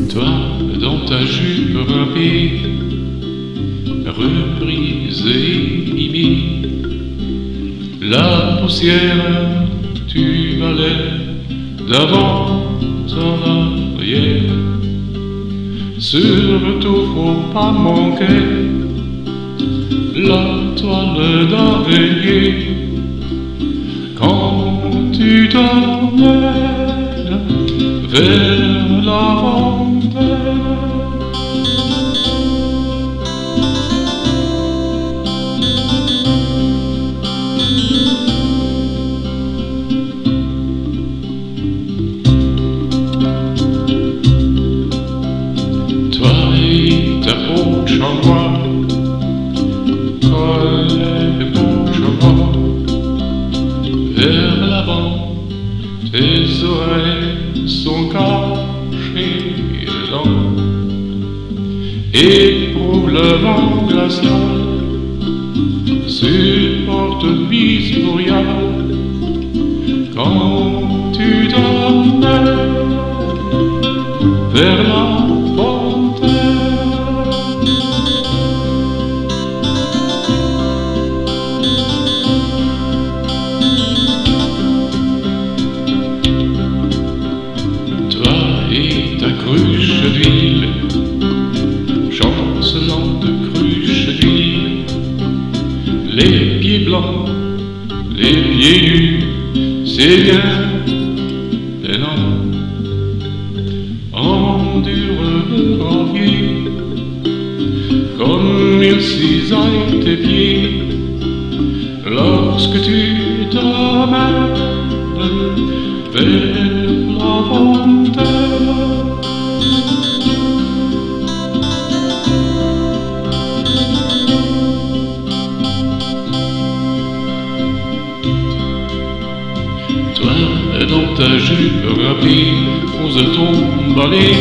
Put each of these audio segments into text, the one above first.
Toi, dans ta jupe rapide, reprisée, limite, la poussière, tu balais d'avant en arrière. Surtout, faut pas manquer la toile d'araignée quand tu t'emmènes vers la fontaine. Ta peau de chamois, colle beau chamois, vers l'avant, tes oreilles sont cachées dedans. Éprouve le vent glacial, supporte bisouria, quand tu t'emmènes vers la fontaine. Ta cruche d'huile, chancelant de cruche d'huile, les pieds blancs, les pieds nus, c'est bien, mais non, endure gravier, comme une cisaille tes pieds, lorsque tu t'amènes vers la fontaine. Toi, dans ta jupe rapide, pose ton balai,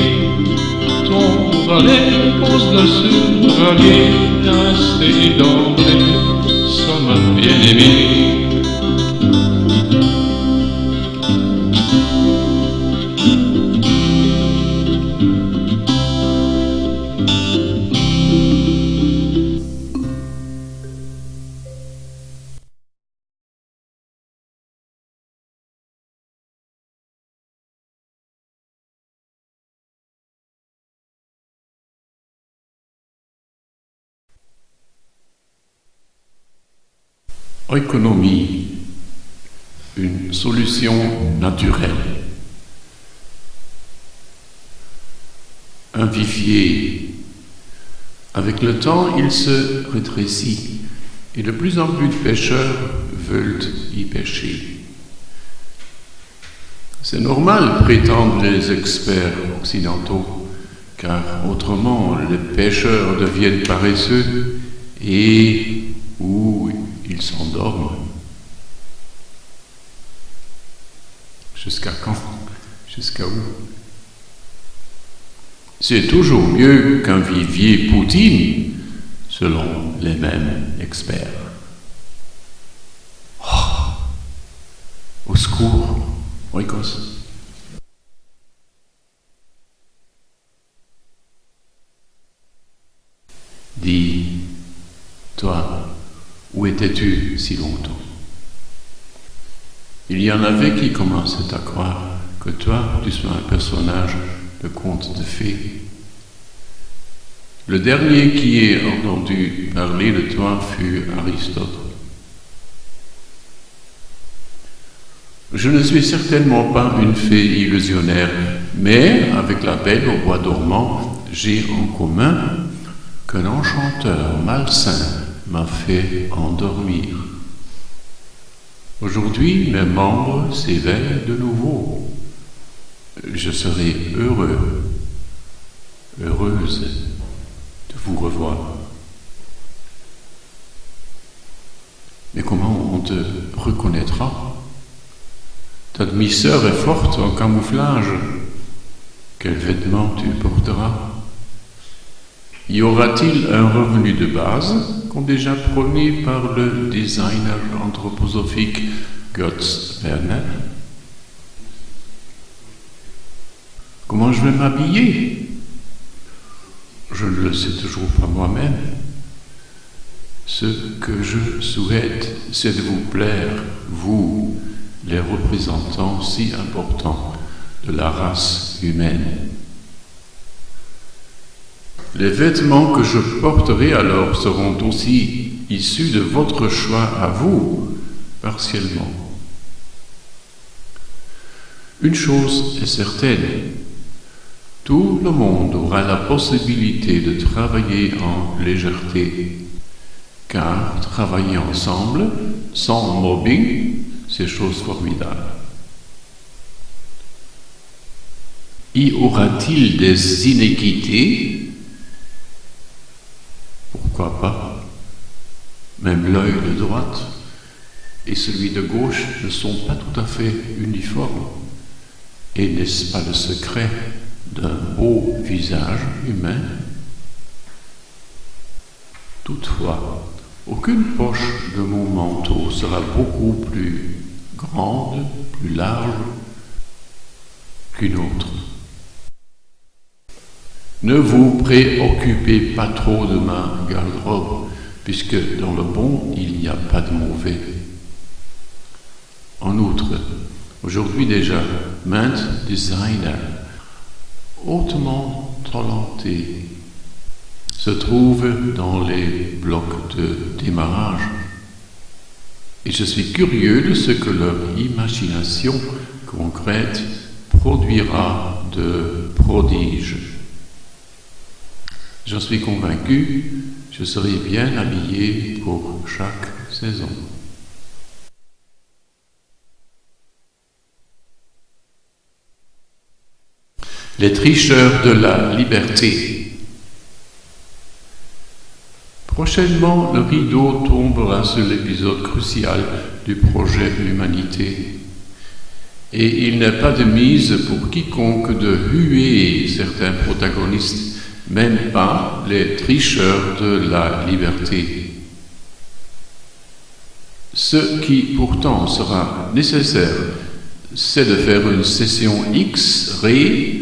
pose le survalier, resté d'emblée, somme bien-aimé. Économie, une solution naturelle. Un vivier, avec le temps, il se rétrécit et de plus en plus de pêcheurs veulent y pêcher. C'est normal, prétendent les experts occidentaux, car autrement les pêcheurs deviennent paresseux et ou ils s'endorment. Jusqu'à quand? Jusqu'à où? C'est toujours mieux qu'un vivier Poutine, selon les mêmes experts. Oh, au secours, Oikos. Dis, toi, où étais-tu si longtemps? Il y en avait qui commençaient à croire que toi, tu sois un personnage de conte de fées. Le dernier qui ait entendu parler de toi fut Aristote. Je ne suis certainement pas une fée illusionnaire, mais avec la belle au bois dormant, j'ai en commun qu'un enchanteur malsain m'a fait endormir. Aujourd'hui, mes membres s'éveillent de nouveau. Je serai heureuse de vous revoir. Mais comment on te reconnaîtra? Ta demi-sœur est forte en camouflage. Quels vêtements tu porteras? Y aura-t-il un revenu de base, comme déjà prôné par le designer anthroposophique Götz Werner? Comment je vais m'habiller? Je ne le sais toujours pas moi-même. Ce que je souhaite, c'est de vous plaire, vous, les représentants si importants de la race humaine. Les vêtements que je porterai alors seront aussi issus de votre choix à vous, partiellement. Une chose est certaine, tout le monde aura la possibilité de travailler en légèreté, car travailler ensemble, sans mobbing, c'est chose formidable. Y aura-t-il des inéquités? Pourquoi pas? Même l'œil de droite et celui de gauche ne sont pas tout à fait uniformes. Et n'est-ce pas le secret d'un beau visage humain? Toutefois, aucune poche de mon manteau sera beaucoup plus grande, plus large qu'une autre. Ne vous préoccupez pas trop de ma garde-robe, puisque dans le bon, il n'y a pas de mauvais. En outre, aujourd'hui déjà, maintes designers hautement talentés se trouvent dans les blocs de démarrage. Et je suis curieux de ce que leur imagination concrète produira de prodiges. J'en suis convaincu, je serai bien habillé pour chaque saison. Les tricheurs de la liberté. Prochainement, le rideau tombera sur l'épisode crucial du projet Humanité. Et il n'est pas de mise pour quiconque de huer certains protagonistes, même pas les tricheurs de la liberté. Ce qui pourtant sera nécessaire, c'est de faire une session X-ray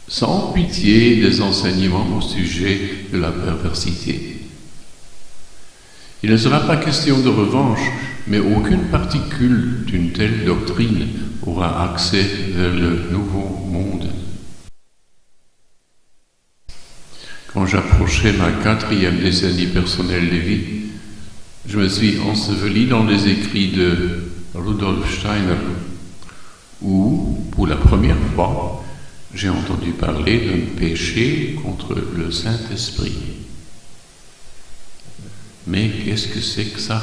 sans pitié des enseignements au sujet de la perversité. Il ne sera pas question de revanche, mais aucune particule d'une telle doctrine aura accès vers le nouveau monde. Quand j'approchais ma 4e décennie personnelle de vie, je me suis enseveli dans les écrits de Rudolf Steiner, où, pour la première fois, j'ai entendu parler d'un péché contre le Saint-Esprit. Mais qu'est-ce que c'est que ça?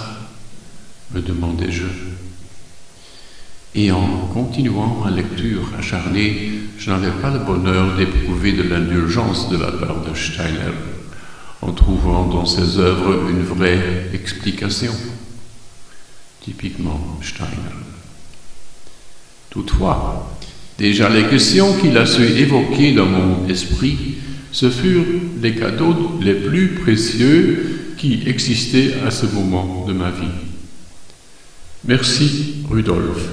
Me demandais-je. Et en continuant ma lecture acharnée, je n'avais pas le bonheur d'éprouver de l'indulgence de la part de Steiner, en trouvant dans ses œuvres une vraie explication. Typiquement Steiner. Toutefois, déjà les questions qu'il a su évoquer dans mon esprit, ce furent les cadeaux les plus précieux qui existaient à ce moment de ma vie. Merci, Rudolf.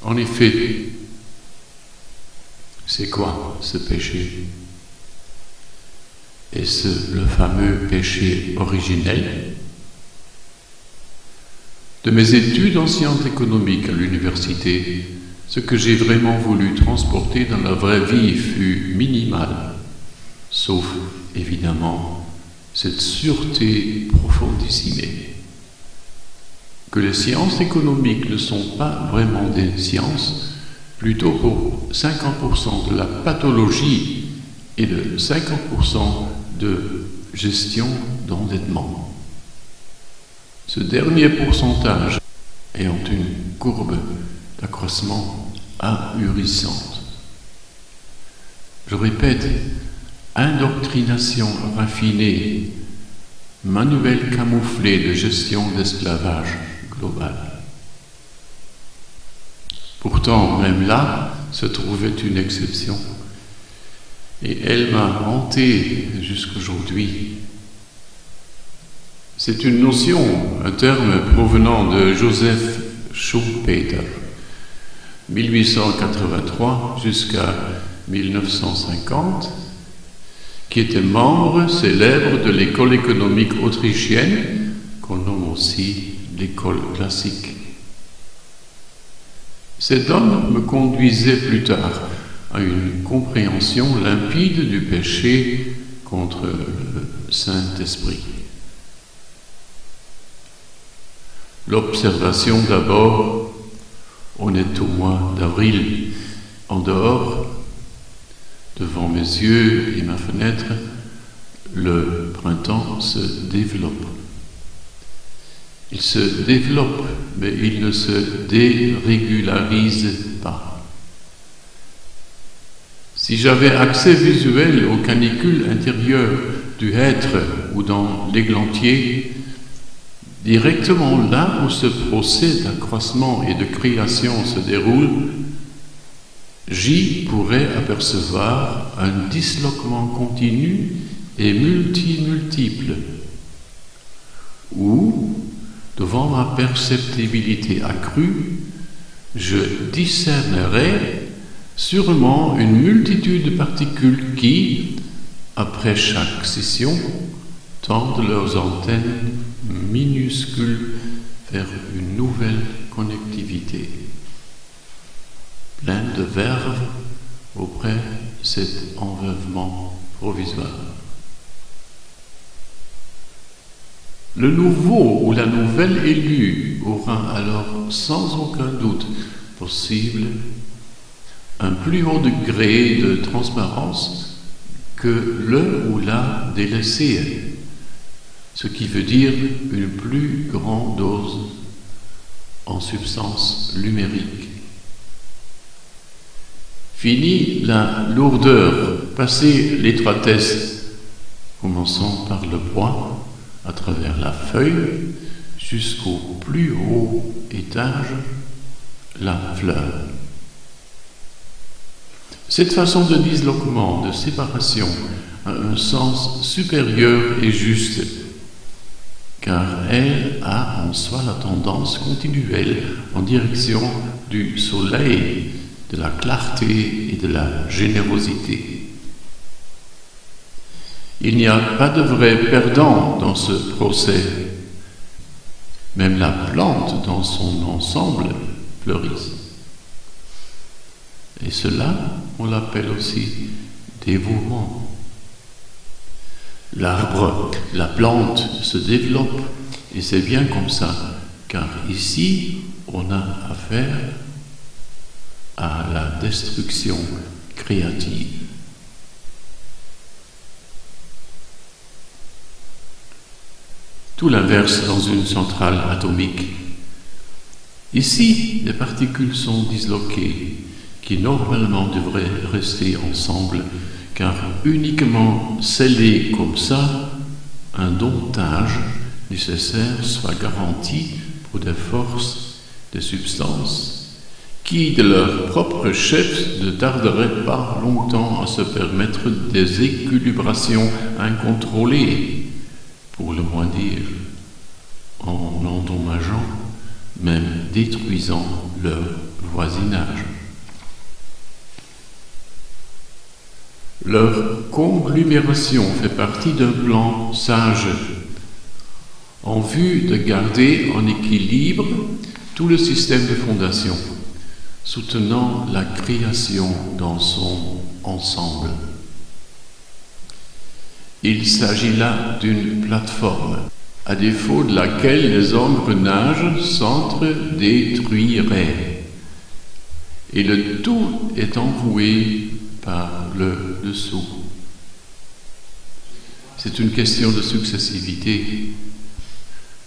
En effet, c'est quoi ce péché? Est-ce le fameux péché originel? De mes études en sciences économiques à l'université, ce que j'ai vraiment voulu transporter dans la vraie vie fut minimal, sauf, évidemment, cette sûreté profondissimée. Que les sciences économiques ne sont pas vraiment des sciences, plutôt pour 50% de la pathologie et de 50% de gestion d'endettement. Ce dernier pourcentage ayant une courbe d'accroissement ahurissante. Je répète, indoctrination raffinée, manuel camouflé de gestion d'esclavage global. Pourtant, même là, se trouvait une exception. et elle m'a hanté jusqu'aujourd'hui. C'est une notion, un terme provenant de Joseph Schumpeter, 1883 jusqu'à 1950, qui était membre célèbre de l'école économique autrichienne, qu'on nomme aussi l'école classique. Cet homme me conduisait plus tard à une compréhension limpide du péché contre le Saint-Esprit. L'observation d'abord, on est au mois d'avril, en dehors, devant mes yeux et ma fenêtre, le printemps se développe. Il se développe, mais il ne se dérégularise pas. Si j'avais accès visuel aux canicules intérieures du hêtre ou dans l'églantier, directement là où ce procès d'accroissement et de création se déroule, j'y pourrais apercevoir un disloquement continu et multiple, où, devant ma perceptibilité accrue, je discernerais sûrement une multitude de particules qui, après chaque scission, tendent leurs antennes minuscules vers une nouvelle connectivité, pleine de verve auprès de cet enveuvement provisoire. Le nouveau ou la nouvelle élue aura alors sans aucun doute possible un plus haut degré de transparence que le ou la délaissée, ce qui veut dire une plus grande dose en substance numérique. Fini la lourdeur, passé l'étroitesse, commençons par le bois, à travers la feuille, jusqu'au plus haut étage, la fleur. Cette façon de disloquement, de séparation, a un sens supérieur et juste, car elle a en soi la tendance continuelle en direction du soleil, de la clarté et de la générosité. Il n'y a pas de vrai perdant dans ce procès. Même la plante dans son ensemble fleurit. Et cela, on l'appelle aussi dévouement. L'arbre, la plante se développe, et c'est bien comme ça, car ici, on a affaire à la destruction créative. Tout l'inverse dans une centrale atomique. Ici, les particules sont disloquées, qui normalement devraient rester ensemble, car uniquement scellées comme ça, un domptage nécessaire soit garanti pour des forces, des substances, qui, de leur propre chef, ne tarderaient pas longtemps à se permettre des équilibrations incontrôlées, pour le moins dire, en endommageant, même détruisant leur voisinage. Leur conglomération fait partie d'un plan sage, en vue de garder en équilibre tout le système de fondation, soutenant la création dans son ensemble. Il s'agit là d'une plateforme, à défaut de laquelle les engrenages s'entre-détruiraient. Et le tout est enroué par le dessous. C'est une question de successivité.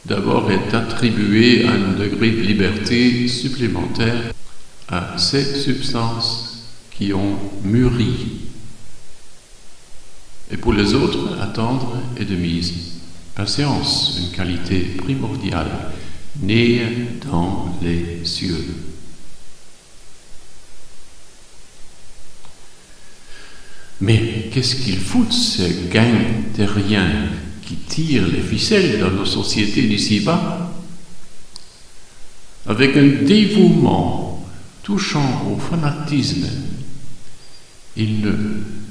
D'abord est attribué un degré de liberté supplémentaire à ces substances qui ont mûri. Et pour les autres, attendre est de mise. Patience, une qualité primordiale, née dans les cieux. Mais qu'est-ce qu'ils foutent, ces gangs terriens qui tirent les ficelles dans nos sociétés d'ici-bas? Avec un dévouement touchant au fanatisme, ils ne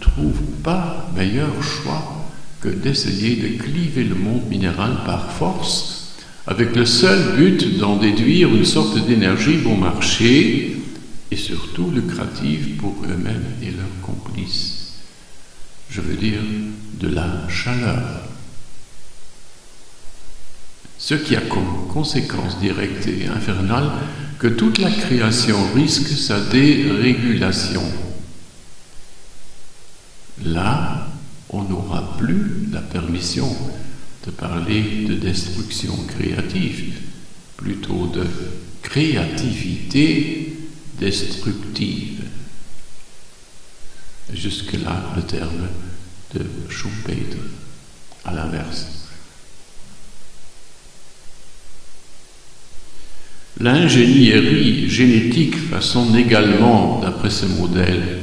trouvent pas meilleur choix que d'essayer de cliver le monde minéral par force, avec le seul but d'en déduire une sorte d'énergie bon marché et surtout lucrative pour eux-mêmes et leurs complices. Je veux dire de la chaleur. Ce qui a comme conséquence directe et infernale que toute la création risque sa dérégulation. Là, on n'aura plus la permission de parler de destruction créative, plutôt de créativité destructive. Jusque-là, le terme de Schumpeter, à l'inverse. L'ingénierie génétique façonne également d'après ce modèle.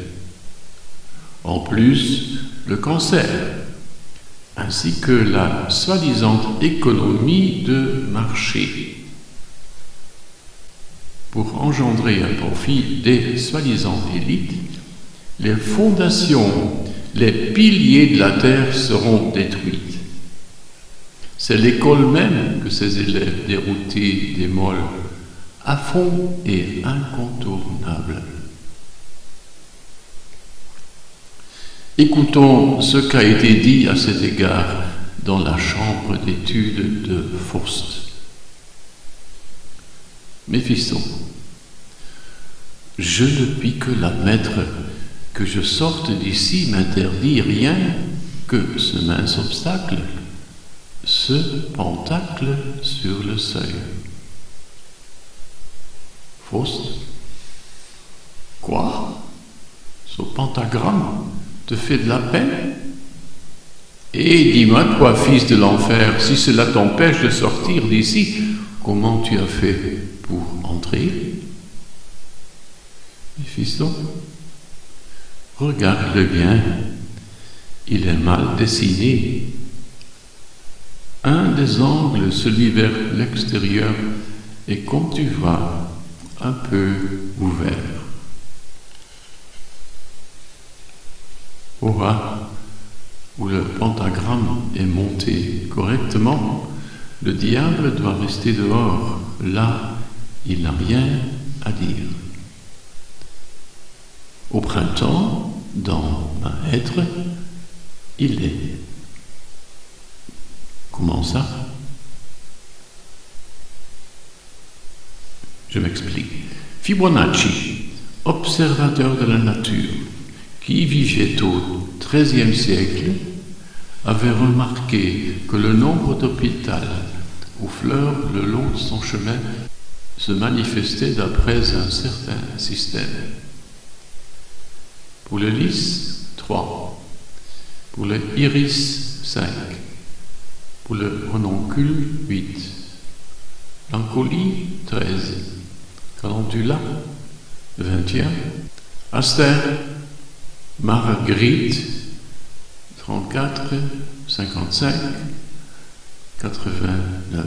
En plus, le cancer, ainsi que la soi-disant économie de marché. Pour engendrer un profit des soi-disant élites, les fondations, les piliers de la terre seront détruites. C'est l'école même que ces élèves déroutés démolent à fond et incontournable. Écoutons ce qu'a été dit à cet égard dans la chambre d'études de Faust. Méphiston, je ne puis que l'admettre que je sorte d'ici m'interdit rien que ce mince obstacle, ce pentacle sur le seuil. Faust, quoi? Ce pentagramme te fait de la peine? Et dis-moi, toi, fils de l'enfer, si cela t'empêche de sortir d'ici, comment tu as fait pour entrer? Méphiston, regarde-le bien, il est mal dessiné. Un des angles, celui vers l'extérieur, est, comme tu vois, un peu ouvert. Au ras où le pentagramme est monté correctement, le diable doit rester dehors. Là, il n'a rien à dire. Au printemps, dans un être, il est. Comment ça? Je m'explique. Fibonacci, observateur de la nature, qui vivait au XIIIe siècle, avait remarqué que le nombre d'hôpitaux aux fleurs le long de son chemin se manifestait d'après un certain système. Pour le lys, 3. Pour le iris, 5. Pour le renoncule, 8. L'encolie, 13. Calendula, 21. Aster, Marguerite, 34, 55, 89.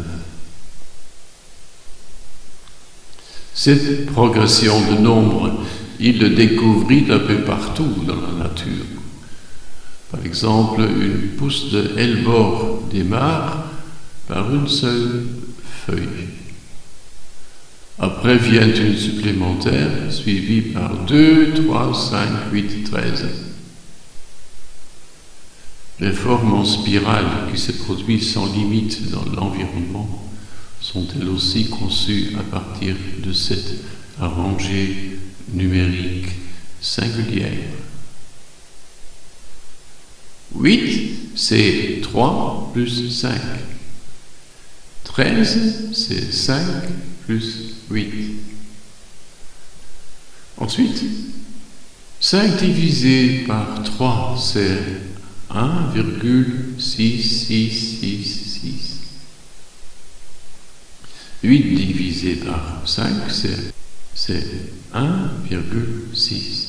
Cette progression de nombre, il le découvrit un peu partout dans la nature. Par exemple, une pousse de hellebore démarre par une seule feuille. Après vient une supplémentaire, suivie par 2, 3, 5, 8, 13. Les formes en spirale qui se produisent sans limite dans l'environnement sont elles aussi conçues à partir de cette rangée numérique singulière. 8, c'est 3 plus 5. 13, c'est 5 plus 8. Ensuite, 5 divisé par 3, c'est 1,6666. 8 divisé par 5, c'est 1,6.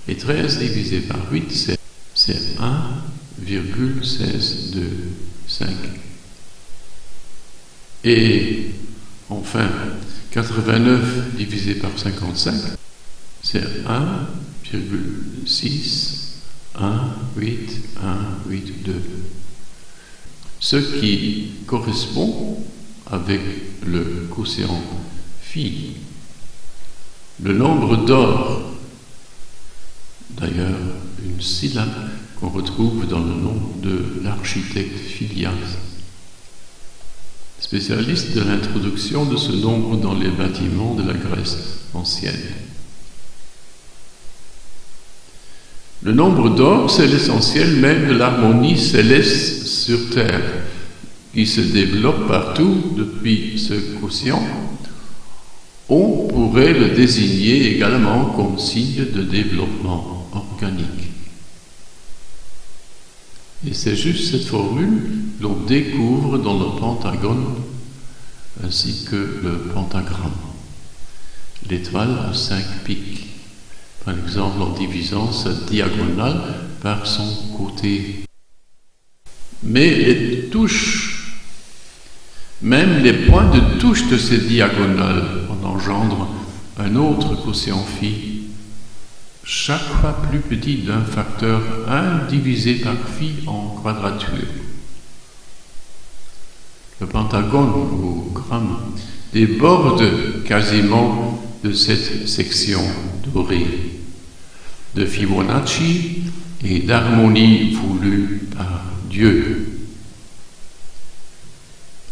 Et 13 divisé par 8, c'est 1,1625. Et enfin, 89 divisé par 55, c'est 1,61882. Ce qui correspond avec le quotient phi. Le nombre d'or, d'ailleurs une syllabe qu'on retrouve dans le nom de l'architecte Phidias, spécialiste de l'introduction de ce nombre dans les bâtiments de la Grèce ancienne. Le nombre d'or, c'est l'essentiel même de l'harmonie céleste sur Terre, qui se développe partout depuis ce quotient. On pourrait le désigner également comme signe de développement organique. Et c'est juste cette formule que l'on découvre dans le pentagone ainsi que le pentagramme. L'étoile a 5 pics, par exemple en divisant sa diagonale par son côté. Mais les touches, même les points de touche de ces diagonales, en engendrent un autre quotient phi, chaque fois plus petit d'un facteur 1 divisé par phi en quadrature. Le pentagone ou gramme déborde quasiment de cette section dorée de Fibonacci et d'harmonie voulue par Dieu.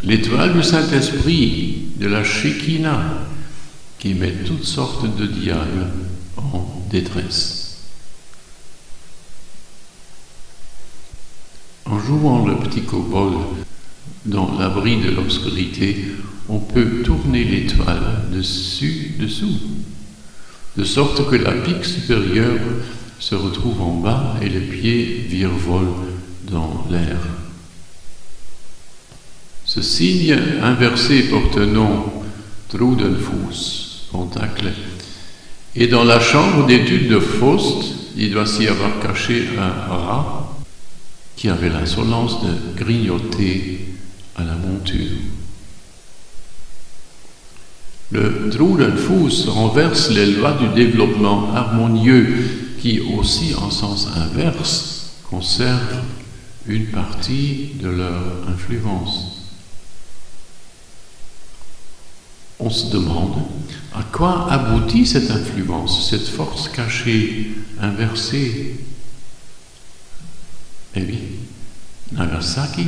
L'étoile du Saint-Esprit, de la Shekinah, qui met toutes sortes de diables en détresse. En jouant le petit kobold dans l'abri de l'obscurité, on peut tourner l'étoile dessus-dessous, de sorte que la pique supérieure se retrouve en bas et les pieds virevolent dans l'air. Ce signe inversé porte un nom, Drudenfuß, pentacle, et dans la chambre d'études de Faust, il doit s'y avoir caché un rat qui avait l'insolence de grignoter à la monture. Le Drudenfuß renverse les lois du développement harmonieux qui, aussi en sens inverse, conservent une partie de leur influence. On se demande à quoi aboutit cette influence, cette force cachée, inversée. Eh oui, Nagasaki,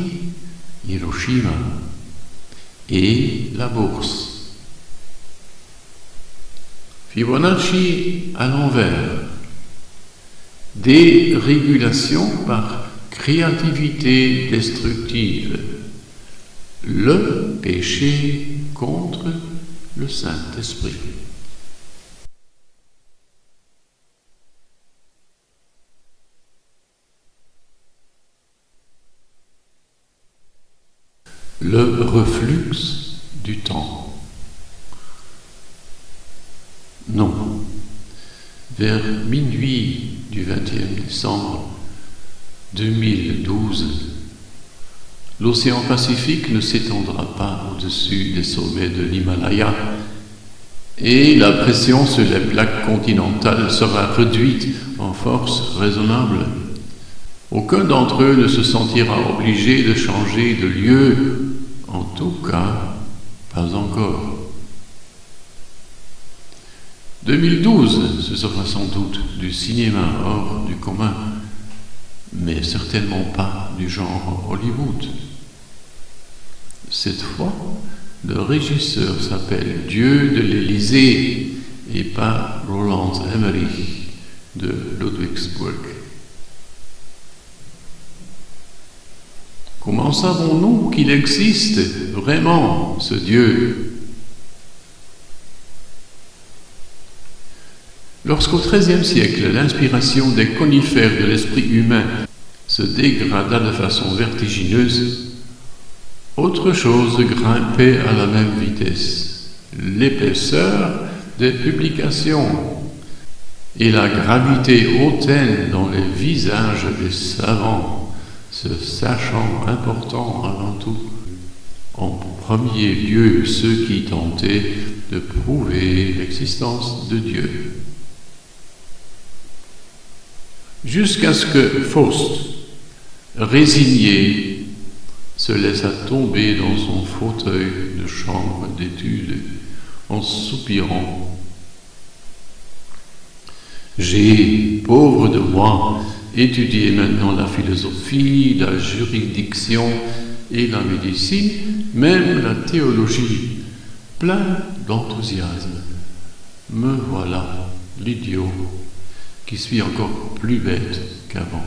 Hiroshima et la bourse. Fibonacci à l'envers. Dérégulation par créativité destructive. Le péché contre le Saint-Esprit. Le reflux du temps. Non. Vers minuit du 21 décembre 2012, l'océan Pacifique ne s'étendra pas au-dessus des sommets de l'Himalaya et la pression sur les plaques continentales sera réduite en force raisonnable. Aucun d'entre eux ne se sentira obligé de changer de lieu, en tout cas, pas encore. 2012, ce sera sans doute du cinéma hors du commun, mais certainement pas du genre Hollywood. Cette fois, le régisseur s'appelle Dieu de l'Élysée et pas Roland Emmerich de Ludwigsburg. Comment savons-nous qu'il existe vraiment, ce Dieu ? Lorsqu'au XIIIe siècle, l'inspiration des conifères de l'esprit humain se dégrada de façon vertigineuse, autre chose grimpait à la même vitesse, l'épaisseur des publications. et la gravité hautaine dans les visages des savants, se sachant importants avant tout, en premier lieu ceux qui tentaient de prouver l'existence de Dieu. Jusqu'à ce que Faust, résigné, se laissa tomber dans son fauteuil de chambre d'études en soupirant. J'ai, pauvre de moi, étudié maintenant la philosophie, la juridiction et la médecine, même la théologie, plein d'enthousiasme. Me voilà, l'idiot, qui suis encore plus bête qu'avant.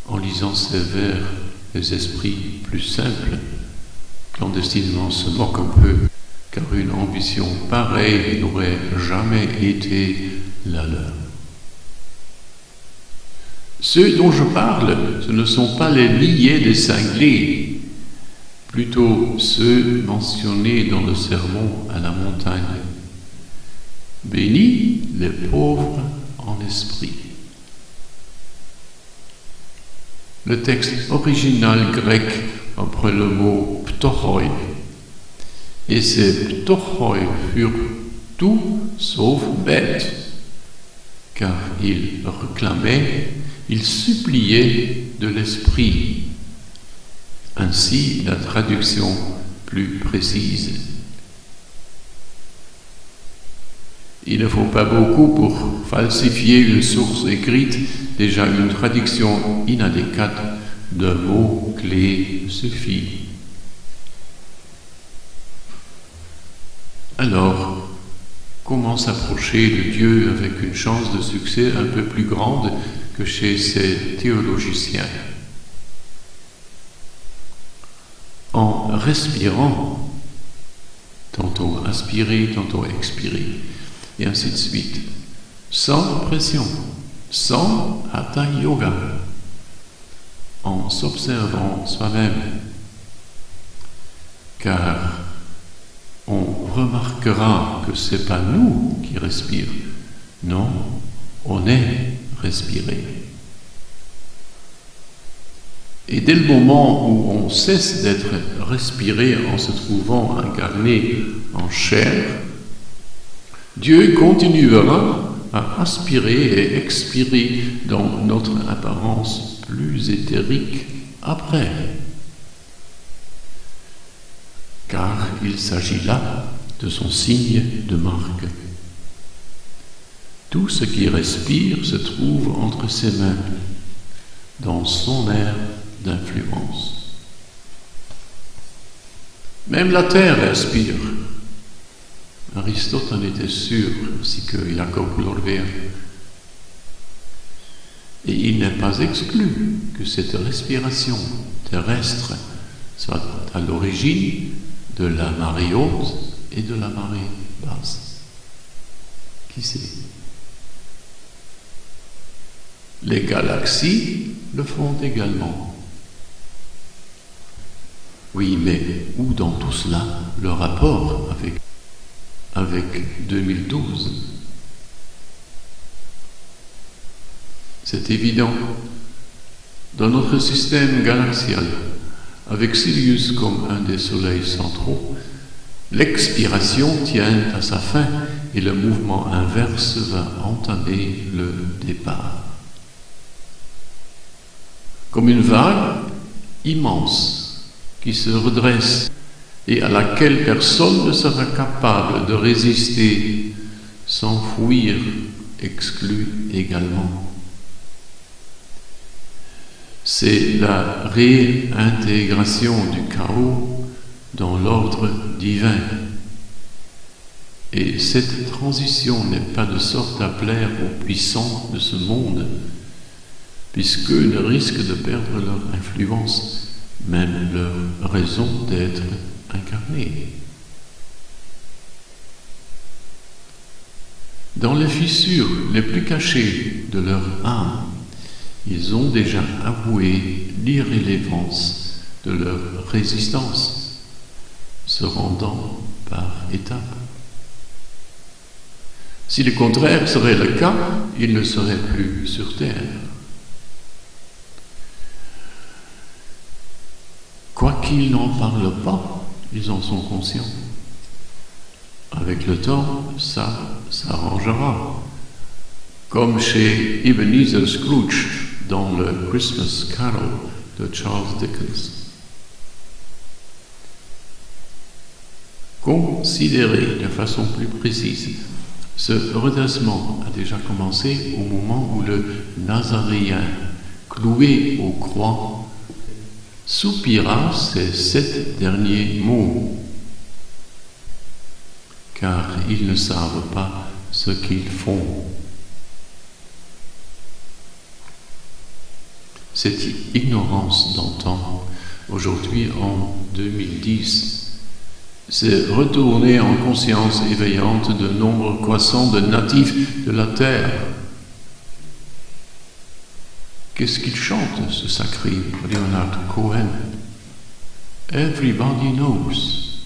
En lisant ces vers, les esprits plus simples, clandestinement se moquent un peu, car une ambition pareille n'aurait jamais été la leur. Ceux dont je parle, ce ne sont pas les liés des cinglés, plutôt ceux mentionnés dans le sermon à la montagne. Bénis les pauvres en esprit. Le texte original grec après le mot ptochoi, et ces ptochoi furent tout sauf bêtes, car ils réclamaient, ils suppliaient de l'esprit. Ainsi la traduction plus précise. Il ne faut pas beaucoup pour falsifier une source écrite, déjà une traduction inadéquate d'un mot clé suffit. Alors, comment s'approcher de Dieu avec une chance de succès un peu plus grande que chez ces théologiciens? En respirant, tantôt inspirer, tantôt expirer, et ainsi de suite, sans pression, sans hatha yoga, en s'observant soi-même, car on remarquera que ce n'est pas nous qui respirons, non, on est respiré. Et dès le moment où on cesse d'être respiré en se trouvant incarné en chair, Dieu continuera à aspirer et expirer dans notre apparence plus éthérique après. Car il s'agit là de son signe de marque. Tout ce qui respire se trouve entre ses mains, dans son aire d'influence. Même la terre respire. Aristote en était sûr, ainsi que Jacob Lorber. Et il n'est pas exclu que cette respiration terrestre soit à l'origine de la marée haute et de la marée basse. Qui sait? Les galaxies le font également. Oui, mais où dans tout cela le rapport avec 2012? C'est évident. Dans notre système galaxial, avec Sirius comme un des soleils centraux, l'expiration tient à sa fin et le mouvement inverse va entamer le départ. Comme une vague immense qui se redresse et à laquelle personne ne sera capable de résister, s'enfuir exclu également. C'est la réintégration du chaos dans l'ordre divin. Et cette transition n'est pas de sorte à plaire aux puissants de ce monde, puisqu'eux ne risquent de perdre leur influence, même leur raison d'être incarnés. Dans les fissures les plus cachées de leur âme, ils ont déjà avoué l'irrélévance de leur résistance, se rendant par étapes. Si le contraire serait le cas, ils ne seraient plus sur terre. Quoi qu'ils n'en parlent pas, ils en sont conscients. Avec le temps, ça s'arrangera. Comme chez Ebenezer Scrooge dans le Christmas Carol de Charles Dickens. Considérez de façon plus précise. Ce redressement a déjà commencé au moment où le Nazaréen, cloué aux croix, soupira ces 7 derniers mots, car ils ne savent pas ce qu'ils font. Cette ignorance d'antan, aujourd'hui en 2010, s'est retournée en conscience éveillante de nombre croissant de natifs de la terre. Qu'est-ce qu'il chante, ce sacré Leonard Cohen? Everybody knows.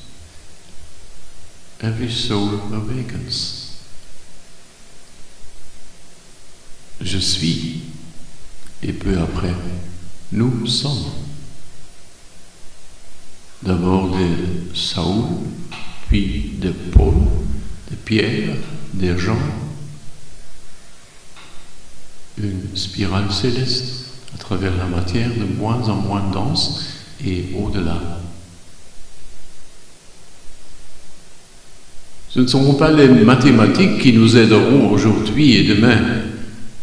Every soul awakens. Je suis, et peu après, nous sommes. D'abord des Saül, puis de Paul, de Pierre, des Jean. Une spirale céleste à travers la matière de moins en moins dense et au-delà. Ce ne seront pas les mathématiques qui nous aideront aujourd'hui et demain,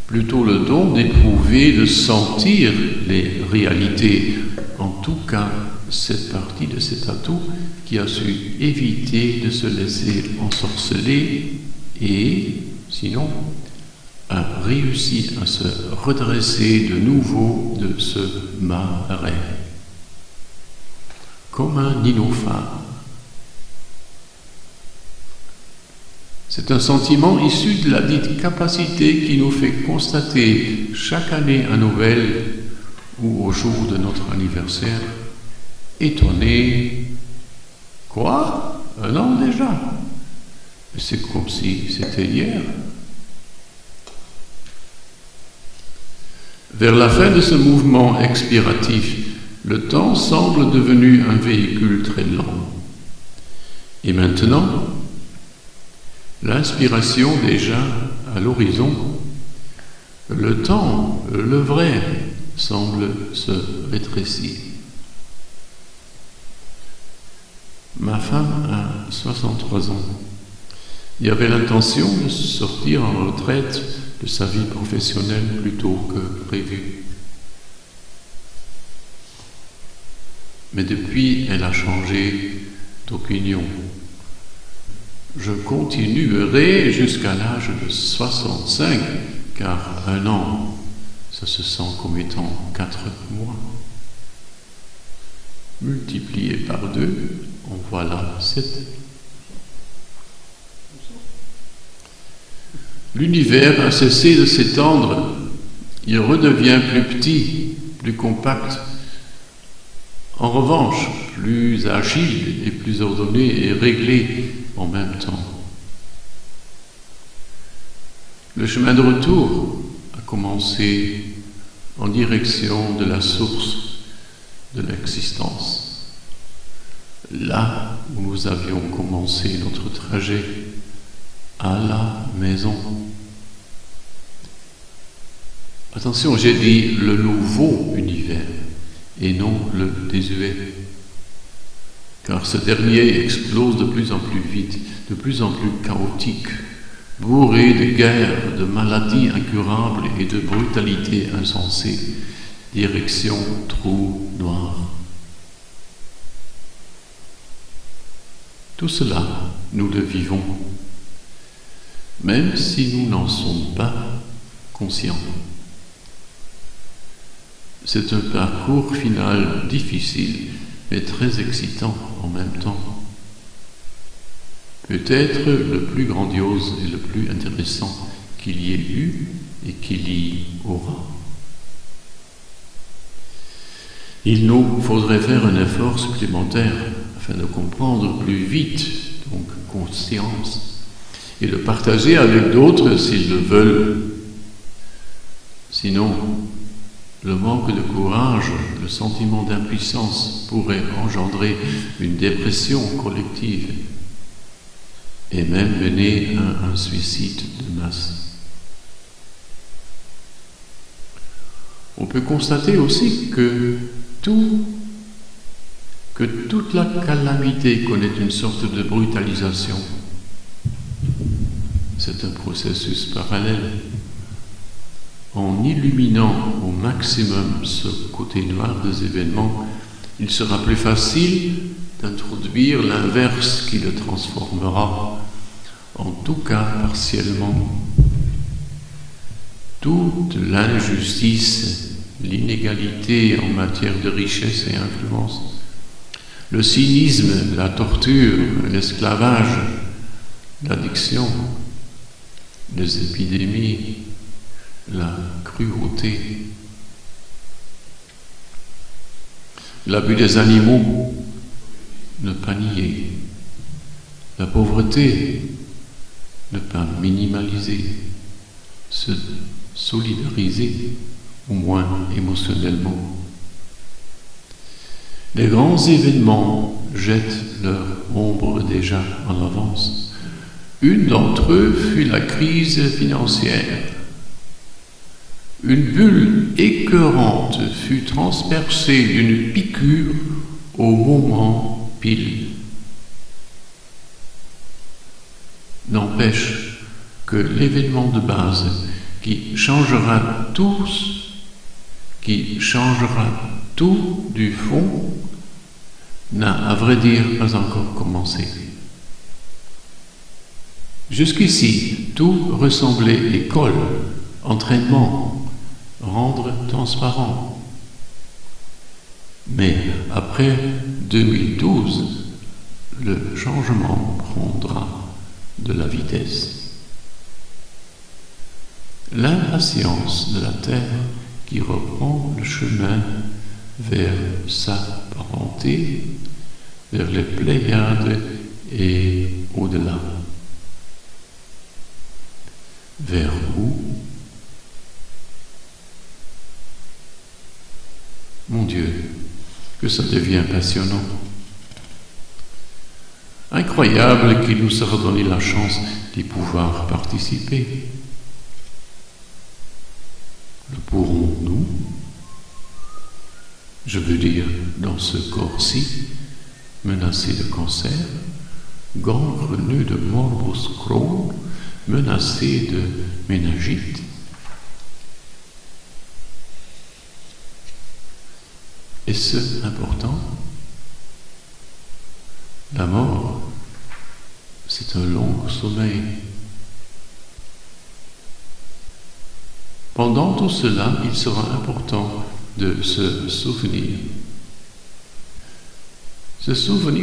plutôt le don d'éprouver, de sentir les réalités, en tout cas cette partie de cet atout qui a su éviter de se laisser ensorceler et, sinon, a réussi à se redresser de nouveau de ce marais, comme un nénuphar. C'est un sentiment issu de la dite capacité qui nous fait constater chaque année à Noël ou au jour de notre anniversaire, étonné. Quoi? Un an déjà? C'est comme si c'était hier. Vers la fin de ce mouvement expiratif, le temps semble devenu un véhicule très lent. Et maintenant, l'inspiration déjà à l'horizon, le temps, le vrai, semble se rétrécir. Ma femme a 63 ans. Il avait l'intention de sortir en retraite de sa vie professionnelle plus tôt que prévu. Mais depuis, elle a changé d'opinion. Je continuerai jusqu'à l'âge de 65, car un an, ça se sent comme étant 4 mois. Multiplié par 2, en voilà 7. L'univers a cessé de s'étendre, il redevient plus petit, plus compact. En revanche, plus agile et plus ordonné et réglé en même temps. Le chemin de retour a commencé en direction de la source de l'existence, là où nous avions commencé notre trajet, à la maison. Attention, j'ai dit le nouveau univers et non le désuet, car ce dernier explose de plus en plus vite, de plus en plus chaotique, bourré de guerres, de maladies incurables et de brutalité insensée, direction trou noir. Tout cela, nous le vivons, même si nous n'en sommes pas conscients. C'est un parcours final difficile, mais très excitant en même temps. Peut-être le plus grandiose et le plus intéressant qu'il y ait eu et qu'il y aura. Il nous faudrait faire un effort supplémentaire afin de comprendre plus vite donc conscience, et le partager avec d'autres s'ils le veulent. Sinon, le manque de courage, le sentiment d'impuissance pourrait engendrer une dépression collective et même mener à un suicide de masse. On peut constater aussi que toute la calamité connaît une sorte de brutalisation. C'est un processus parallèle. En illuminant au maximum ce côté noir des événements, il sera plus facile d'introduire l'inverse qui le transformera, en tout cas partiellement. Toute l'injustice, l'inégalité en matière de richesse et influence, le cynisme, la torture, l'esclavage, l'addiction, les épidémies, la cruauté, l'abus des animaux, ne pas nier, la pauvreté, ne pas minimaliser, se solidariser, au moins émotionnellement. Les grands événements jettent leur ombre déjà en avance. Une d'entre eux fut la crise financière. Une bulle écœurante fut transpercée d'une piqûre au moment pile. N'empêche que l'événement de base qui changera tout du fond, n'a à vrai dire pas encore commencé. Jusqu'ici, tout ressemblait école, entraînement, rendre transparent. Mais après 2012, le changement prendra de la vitesse. L'impatience de la Terre qui reprend le chemin vers sa parenté, vers les Pléiades et au-delà. Vers où? Mon Dieu, que ça devient passionnant. Incroyable qu'il nous sera donné la chance d'y pouvoir participer. Le pourrons-nous? Je veux dire, dans ce corps-ci, menacé de cancer, gangreneux de morbus Crohn, menacé de méningite. Est-ce important? La mort, c'est un long sommeil. Pendant tout cela, il sera important de se souvenir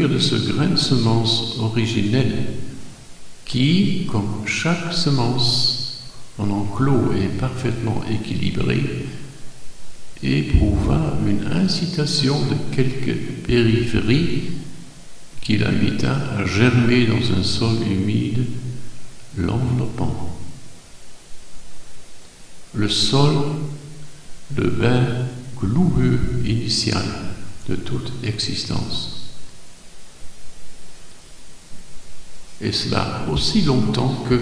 de ce grain de semence originel qui, comme chaque semence en enclos et parfaitement équilibrée, éprouva une incitation de quelque périphérie qui l'invita à germer dans un sol humide, l'enveloppant. Le sol, le bain gloueux initial de toute existence. Et cela aussi longtemps que,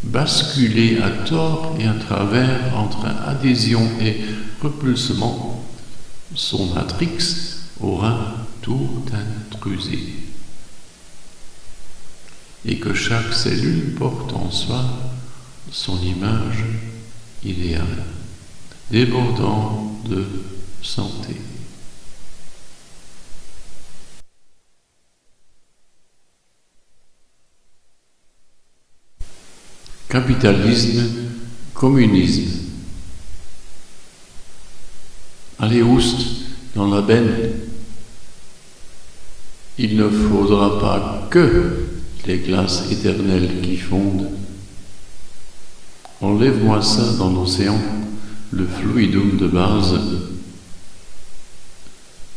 basculer à tort et à travers entre adhésion et repulsement, son matrix aura tout intrusé. Et que chaque cellule porte en soi son image idéale, débordant de santé. Capitalisme, communisme. Allez oust dans la benne. Il ne faudra pas que les glaces éternelles qui fondent. Enlève-moi ça dans l'océan, le fluidum de base,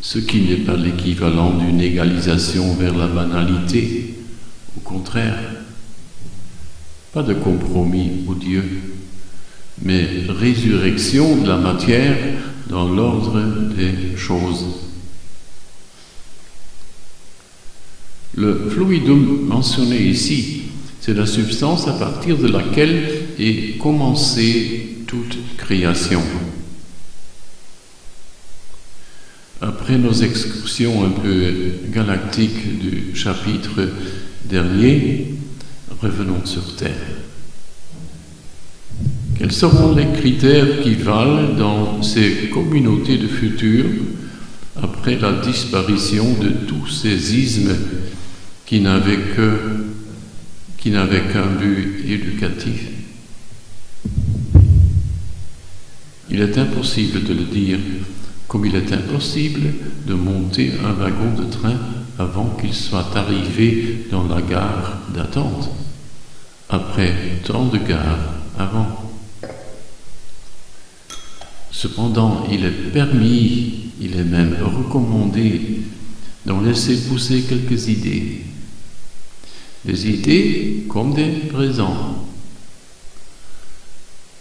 ce qui n'est pas l'équivalent d'une égalisation vers la banalité, Au contraire, pas de compromis au Dieu, mais résurrection de la matière dans l'ordre des choses. Le fluidum mentionné ici, c'est la substance à partir de laquelle est commencée toute création. Après nos excursions un peu galactiques du chapitre dernier, revenons sur Terre. Quels seront les critères qui valent dans ces communautés de futur après la disparition de tous ces ismes qui n'avaient qu'un but éducatif? Il est impossible de le dire, comme il est impossible de monter un wagon de train avant qu'il soit arrivé dans la gare d'attente, après tant de gares avant. Cependant, il est permis, il est même recommandé d'en laisser pousser quelques idées. Des idées comme des présents.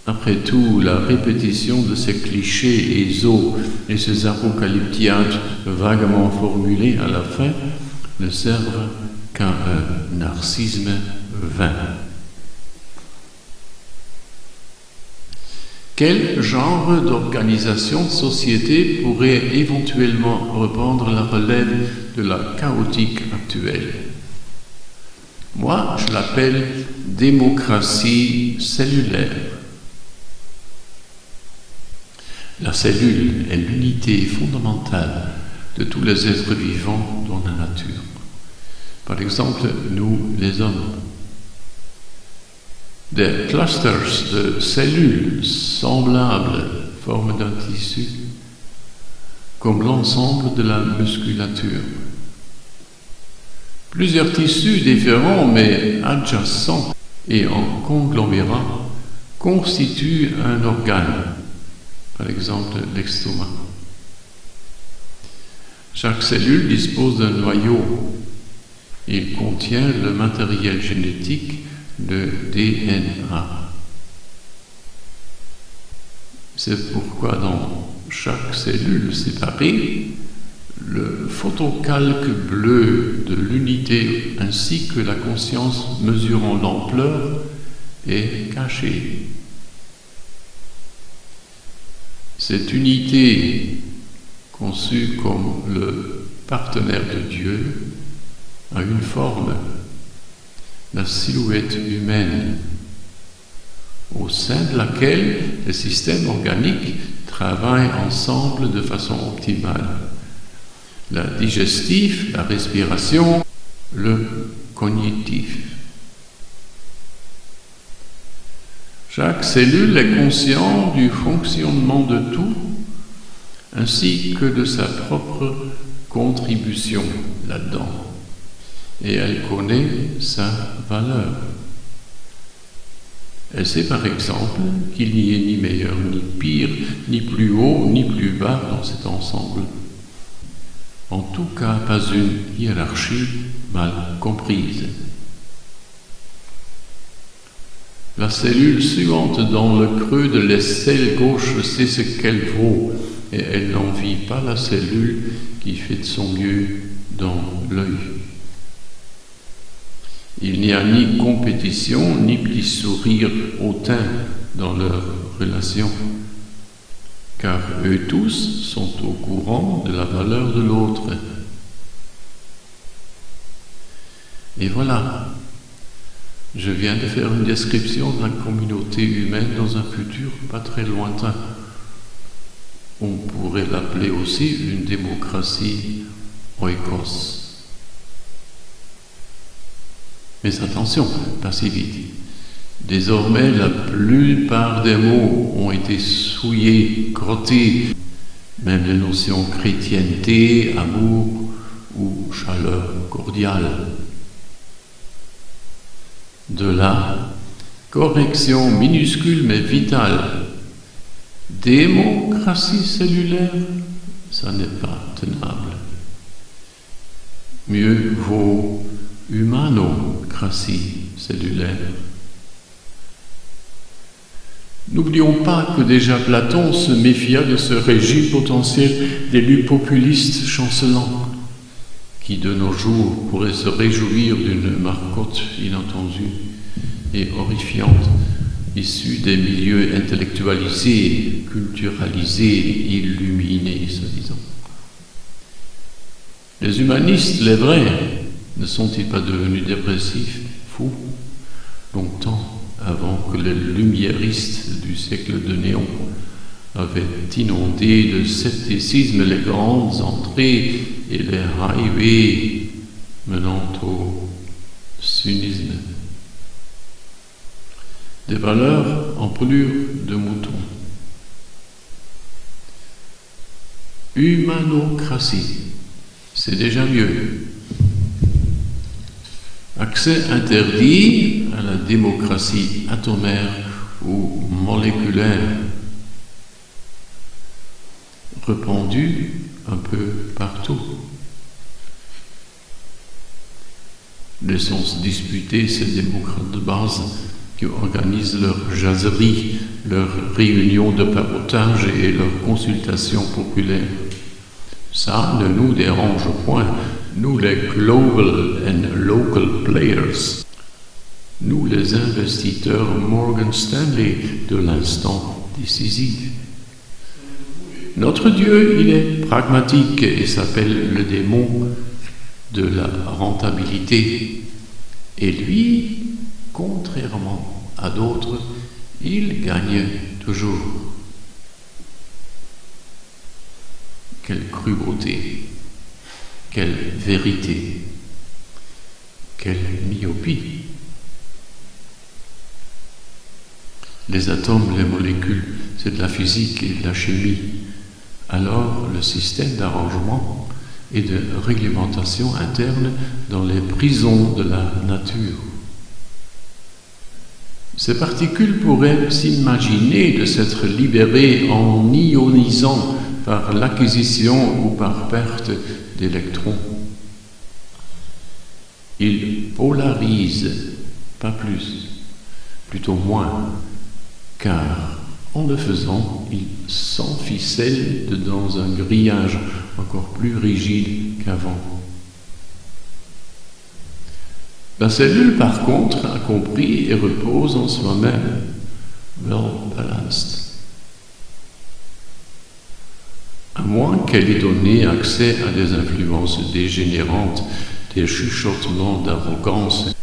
Après tout, la répétition de ces clichés ésaux et ces apocalyptiades vaguement formulés à la fin ne servent qu'à un narcissisme vain. Quel genre d'organisation de société pourrait éventuellement reprendre la relève de la chaotique actuelle? Moi, je l'appelle démocratie cellulaire. La cellule est l'unité fondamentale de tous les êtres vivants dans la nature. Par exemple, nous, les hommes. Des clusters de cellules semblables forment un tissu, comme l'ensemble de la musculature. Plusieurs tissus différents mais adjacents et en conglomérat constituent un organe, par exemple l'estomac. Chaque cellule dispose d'un noyau. Il contient le matériel génétique, le DNA. C'est pourquoi dans chaque cellule séparée, le photocalque bleu de l'unité ainsi que la conscience mesurant l'ampleur est caché. Cette unité, conçue comme le partenaire de Dieu, a une forme, la silhouette humaine, au sein de laquelle les systèmes organiques travaillent ensemble de façon optimale. La digestif, la respiration, le cognitif. Chaque cellule est consciente du fonctionnement de tout, ainsi que de sa propre contribution là-dedans. Et elle connaît sa valeur. Elle sait par exemple qu'il n'y ait ni meilleur ni pire, ni plus haut ni plus bas dans cet ensemble. En tout cas, pas une hiérarchie mal comprise. La cellule suivante dans le creux de l'aisselle gauche sait ce qu'elle vaut et elle n'envie pas la cellule qui fait de son mieux dans l'œil. Il n'y a ni compétition, ni petit sourire hautain dans leur relation, car eux tous sont au courant de la valeur de l'autre. Et voilà, je viens de faire une description de la communauté humaine dans un futur pas très lointain. On pourrait l'appeler aussi une démocratie oikos. Mais attention, pas si vite. Désormais, la plupart des mots ont été souillés, crottés, même les notions chrétienté, amour ou chaleur cordiale. De là, correction minuscule mais vitale. Démocratie cellulaire, ça n'est pas tenable. Mieux vaut humanocratie cellulaire. N'oublions pas que déjà Platon se méfia de ce régime potentiel d'élus populistes chancelants, qui de nos jours pourraient se réjouir d'une marcotte inattendue et horrifiante, issue des milieux intellectualisés, culturalisés, illuminés, soi-disant. Les humanistes, les vrais, ne sont-ils pas devenus dépressifs, fous, longtemps avant que les lumiéristes du siècle de néon avaient inondé de scepticisme les grandes entrées et les highways menant au sunnisme? Des valeurs en pelure de mouton. Humanocratie, c'est déjà mieux. Accès interdit à la démocratie atomaire ou moléculaire, répandue un peu partout. Laissons se disputer ces démocrates de base qui organisent leurs jaseries, leurs réunions de papotage et leurs consultations populaires. Ça ne nous dérange point, nous les global and local players, nous les investisseurs Morgan Stanley de l'instant décisif. Notre Dieu, il est pragmatique et s'appelle le démon de la rentabilité. Et lui, contrairement à d'autres, il gagne toujours. Quelle cruauté, quelle vérité, quelle myopie. Les atomes, les molécules, c'est de la physique et de la chimie. Alors, le système d'arrangement et de réglementation interne dans les prisons de la nature. Ces particules pourraient s'imaginer de s'être libérées en ionisant par l'acquisition ou par perte d'électrons. Ils polarisent, pas plus, plutôt moins, car en le faisant, ils s'enficellent dans un grillage encore plus rigide qu'avant. La cellule, par contre, a compris et repose en soi-même, well balanced. À moins qu'elle ait donné accès à des influences dégénérantes, des chuchotements d'arrogance,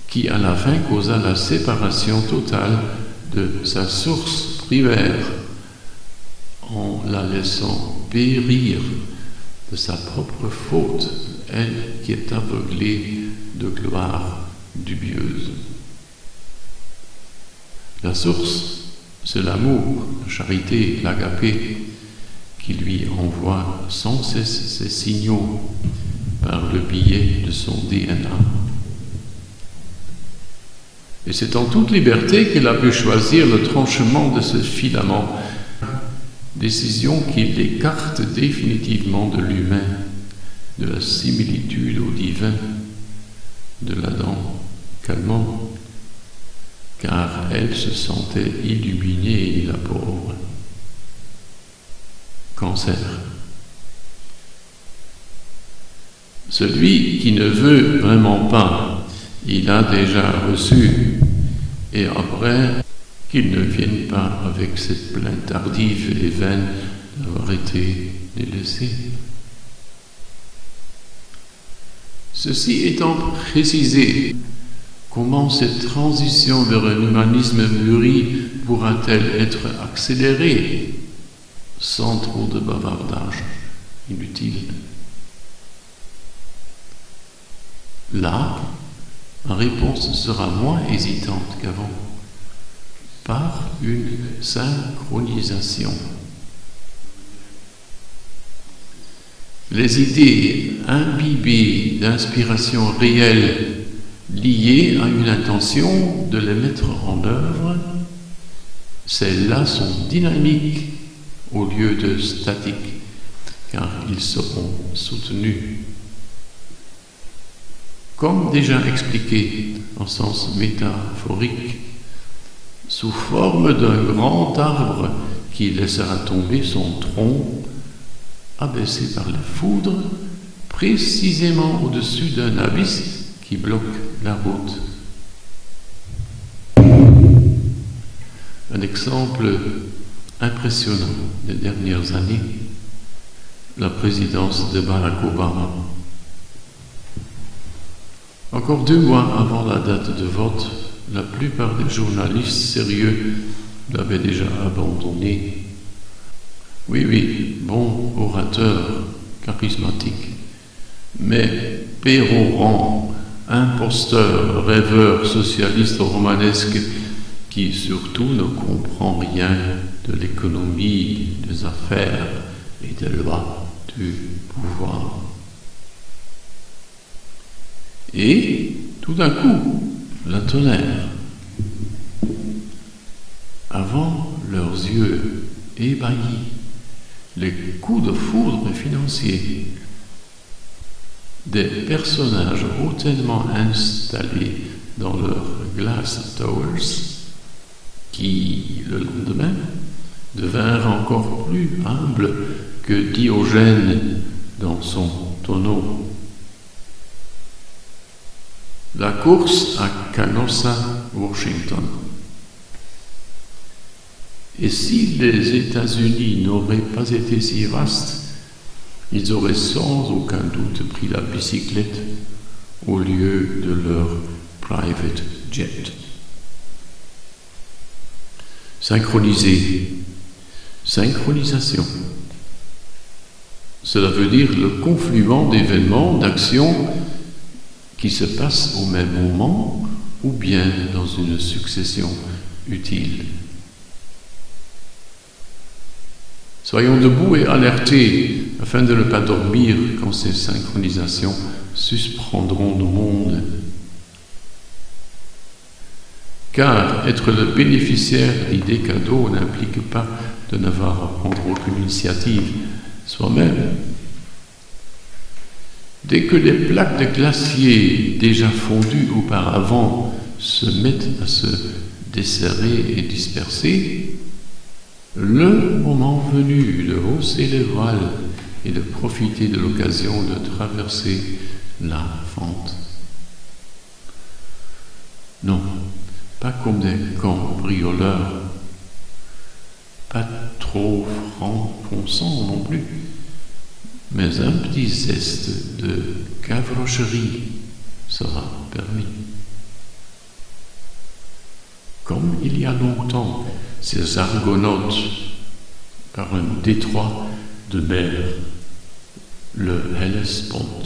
qui à la fin causa la séparation totale de sa source primaire, en la laissant périr de sa propre faute, elle qui est aveuglée de gloire dubieuse. La source, c'est l'amour, la charité, l'agapé, qui lui envoie sans cesse ses signaux par le biais de son DNA. Et c'est en toute liberté qu'elle a pu choisir le tranchement de ce filament, décision qui l'écarte définitivement de l'humain, de la similitude au divin, de l'Adam calmant, car elle se sentait illuminée, la pauvre. Cancer. Celui qui ne veut vraiment pas, il a déjà reçu, et après, qu'il ne vienne pas avec cette plainte tardive et vaine d'avoir été délaissé. Ceci étant précisé, comment cette transition vers un humanisme mûri pourra-t-elle être accélérée sans trop de bavardage inutile? Là, ma réponse sera moins hésitante qu'avant, par une synchronisation. Les idées imbibées d'inspiration réelle liées à une intention de les mettre en œuvre, celles-là sont dynamiques au lieu de statiques, car ils seront soutenus. Comme déjà expliqué en sens métaphorique, sous forme d'un grand arbre qui laissera tomber son tronc, abaissé par la foudre, précisément au-dessus d'un abysse qui bloque la route. Un exemple impressionnant des dernières années, la présidence de Barack Obama. Encore 2 mois avant la date de vote, la plupart des journalistes sérieux l'avaient déjà abandonné. Oui, bon orateur, charismatique, mais pérorant, imposteur, rêveur, socialiste romanesque, qui surtout ne comprend rien de l'économie, des affaires et des lois du pouvoir. Et, tout d'un coup, la tonnerre. Avant leurs yeux ébahis, les coups de foudre financiers, des personnages hautement installés dans leurs glass towers, qui, le lendemain, devinrent encore plus humbles que Diogène dans son tonneau. La course à Canossa, Washington. Et si les États-Unis n'auraient pas été si vastes, ils auraient sans aucun doute pris la bicyclette au lieu de leur private jet. Synchroniser. Synchronisation. Cela veut dire le confluent d'événements, d'actions qui se passent au même moment ou bien dans une succession utile. Soyons debout et alertés afin de ne pas dormir quand ces synchronisations suspendront nos mondes. Car être le bénéficiaire d'idées cadeaux n'implique pas de n'avoir à prendre aucune initiative soi-même. Dès que les plaques de glacier déjà fondues auparavant se mettent à se desserrer et disperser, le moment venu de hausser les voiles et de profiter de l'occasion de traverser la fente. Non, pas comme des cambrioleurs, pas trop franc-fonçants non plus, mais un petit zeste de gavrocherie sera permis. Comme il y a longtemps, ces argonautes, par un détroit de mer, le Hellespont.